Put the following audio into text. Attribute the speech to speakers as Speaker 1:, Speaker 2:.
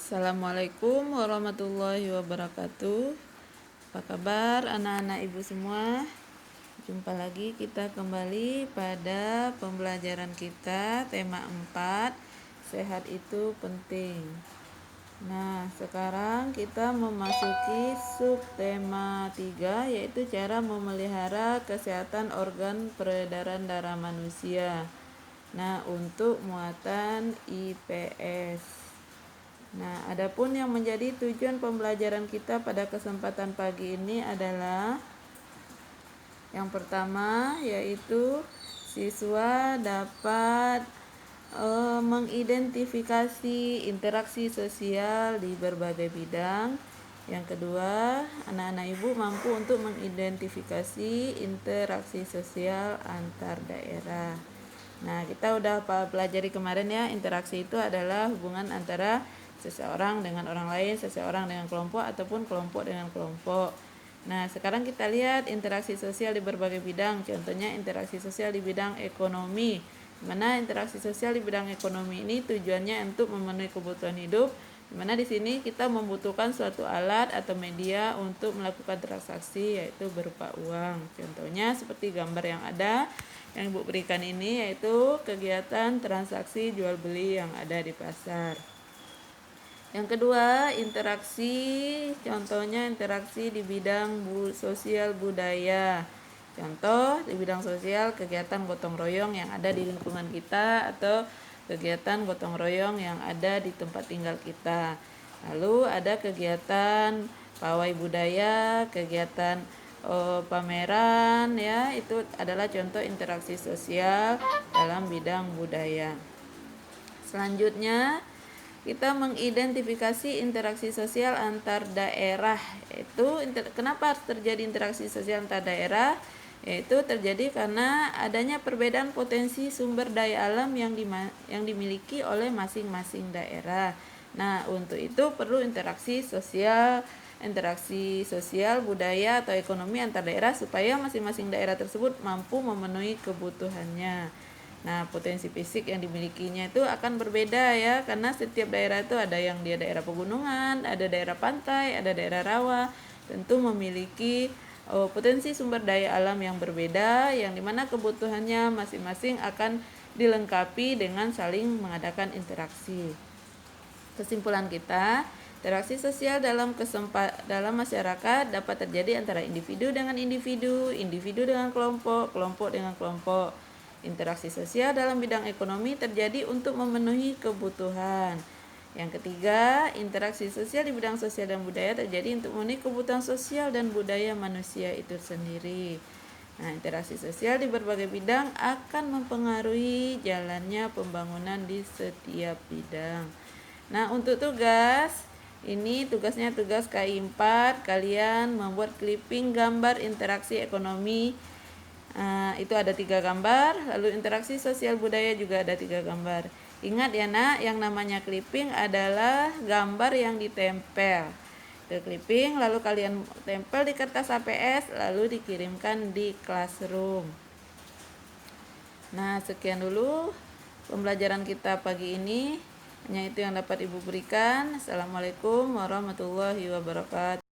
Speaker 1: Assalamualaikum warahmatullahi wabarakatuh. Apa kabar anak-anak ibu semua? Jumpa lagi kita kembali pada pembelajaran kita tema 4, sehat itu penting. Nah, sekarang kita memasuki subtema 3, yaitu cara memelihara kesehatan organ peredaran darah manusia. Nah, untuk muatan IPS. Nah, adapun yang menjadi tujuan pembelajaran kita pada kesempatan pagi ini adalah yang pertama, yaitu siswa dapat mengidentifikasi interaksi sosial di berbagai bidang. Yang kedua, anak-anak ibu mampu untuk mengidentifikasi interaksi sosial antar daerah. Nah, kita udah pelajari kemarin ya, interaksi itu adalah hubungan antara seseorang dengan orang lain, seseorang dengan kelompok, ataupun kelompok dengan kelompok. Nah, sekarang kita lihat interaksi sosial di berbagai bidang. Contohnya interaksi sosial di bidang ekonomi. Mana interaksi sosial di bidang ekonomi ini tujuannya untuk memenuhi kebutuhan hidup, di mana di sini kita membutuhkan suatu alat atau media untuk melakukan transaksi, yaitu berupa uang. Contohnya seperti gambar yang ada yang Ibu berikan ini, yaitu kegiatan transaksi jual beli yang ada di pasar. Yang kedua, interaksi, contohnya interaksi di bidang sosial budaya. Contoh di bidang sosial, kegiatan gotong royong yang ada di lingkungan kita atau kegiatan gotong royong yang ada di tempat tinggal kita. Lalu ada kegiatan pawai budaya, kegiatan pameran, ya, itu adalah contoh interaksi sosial dalam bidang budaya. Selanjutnya, kita mengidentifikasi interaksi sosial antar daerah. Itu kenapa terjadi interaksi sosial antar daerah? Yaitu terjadi karena adanya perbedaan potensi sumber daya alam yang dimiliki oleh masing-masing daerah. Nah, untuk itu perlu interaksi sosial budaya atau ekonomi antar daerah supaya masing-masing daerah tersebut mampu memenuhi kebutuhannya. Nah, potensi fisik yang dimilikinya itu akan berbeda ya, karena setiap daerah itu ada yang dia daerah pegunungan, ada daerah pantai, ada daerah rawa, tentu memiliki potensi sumber daya alam yang berbeda, yang dimana kebutuhannya masing-masing akan dilengkapi dengan saling mengadakan interaksi. Kesimpulan kita, interaksi sosial dalam masyarakat dapat terjadi antara individu dengan individu, individu dengan kelompok, kelompok dengan kelompok. Interaksi sosial dalam bidang ekonomi terjadi untuk memenuhi kebutuhan. Yang ketiga, interaksi sosial di bidang sosial dan budaya terjadi untuk memenuhi kebutuhan sosial dan budaya manusia itu sendiri. Nah, interaksi sosial di berbagai bidang akan mempengaruhi jalannya pembangunan di setiap bidang. Nah, untuk tugas, ini tugasnya tugas KI 4, kalian membuat clipping gambar interaksi ekonomi. Itu ada 3 gambar, lalu interaksi sosial budaya juga ada 3 gambar. Ingat ya nak, yang namanya clipping adalah gambar yang ditempel. Itu clipping, lalu kalian tempel di kertas APS, lalu dikirimkan di classroom. Nah, sekian dulu pembelajaran kita pagi ini. Hanya itu yang dapat Ibu berikan. Assalamualaikum warahmatullahi wabarakatuh.